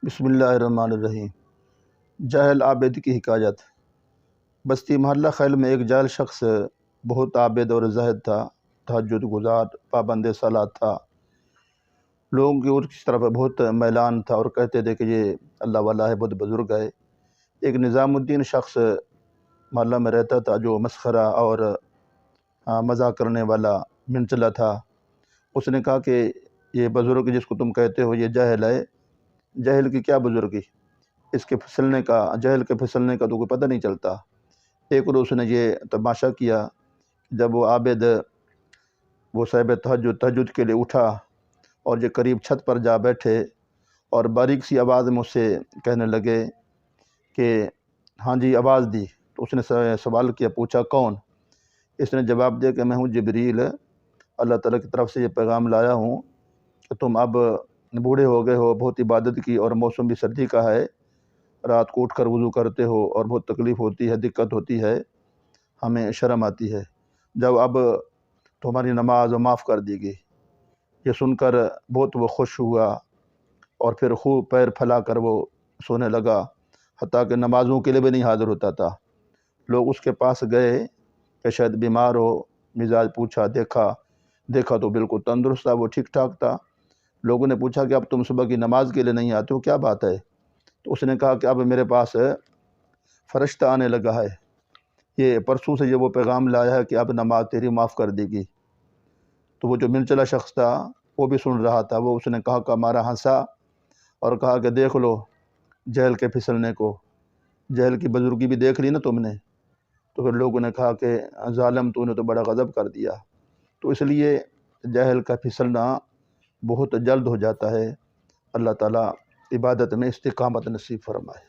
بسم اللہ الرحمن الرحیم۔ جاہل عابد کی حکایت۔ بستی محلہ خیل میں ایک جاہل شخص بہت عابد اور زاہد تھا، تہجد گزار، پابند صلات تھا، لوگوں کی اس طرف بہت میلان تھا اور کہتے تھے کہ یہ اللہ والا ہے، بہت بزرگ ہے۔ ایک نظام الدین شخص محلہ میں رہتا تھا جو مسخرہ اور مذاق کرنے والا منچلا تھا۔ اس نے کہا کہ یہ بزرگ جس کو تم کہتے ہو یہ جاہل ہے، جاہل کی کیا بزرگی، اس کے پھسلنے کا، جاہل کے پھسلنے کا تو کوئی پتہ نہیں چلتا۔ ایک روز اس نے یہ تماشا کیا، جب وہ عابد وہ صاحب تہجد کے لیے اٹھا اور یہ قریب چھت پر جا بیٹھے اور باریک سی آواز میں اس سے کہنے لگے کہ ہاں جی، آواز دی تو اس نے سوال کیا، پوچھا کون؟ اس نے جواب دیا کہ میں ہوں جبریل، اللہ تعالیٰ کی طرف سے یہ پیغام لایا ہوں کہ تم اب بوڑھے ہو گئے ہو، بہت عبادت کی اور موسم بھی سردی کا ہے، رات کو اٹھ کر وضو کرتے ہو اور بہت تکلیف ہوتی ہے، دقت ہوتی ہے، ہمیں شرم آتی ہے، جب اب تمہاری نماز معاف کر دی گئی۔ یہ سن کر بہت وہ خوش ہوا اور پھر خوب پیر پھیلا کر وہ سونے لگا، حتیٰ کہ نمازوں کے لیے بھی نہیں حاضر ہوتا تھا۔ لوگ اس کے پاس گئے کہ شاید بیمار ہو، مزاج پوچھا، دیکھا تو بالکل تندرست تھا، وہ ٹھیک ٹھاک تھا۔ لوگوں نے پوچھا کہ اب تم صبح کی نماز کے لیے نہیں آتے ہو، کیا بات ہے؟ تو اس نے کہا کہ اب میرے پاس فرشتہ آنے لگا ہے، یہ پرسوں سے یہ وہ پیغام لایا ہے کہ اب نماز تیری معاف کر دی گئی۔ تو وہ جو منچلا شخص تھا وہ بھی سن رہا تھا، وہ اس نے کہا کہ ہمارا ہنسا اور کہا کہ دیکھ لو جہل کے پھسلنے کو، جہل کی بزرگی بھی دیکھ لی نا تم نے۔ تو پھر لوگوں نے کہا کہ ظالم تو نے تو بڑا غضب کر دیا۔ تو اس لیے جہل کا پھسلنا بہت جلد ہو جاتا ہے۔ اللہ تعالیٰ عبادت میں استقامت نصیب فرمائے۔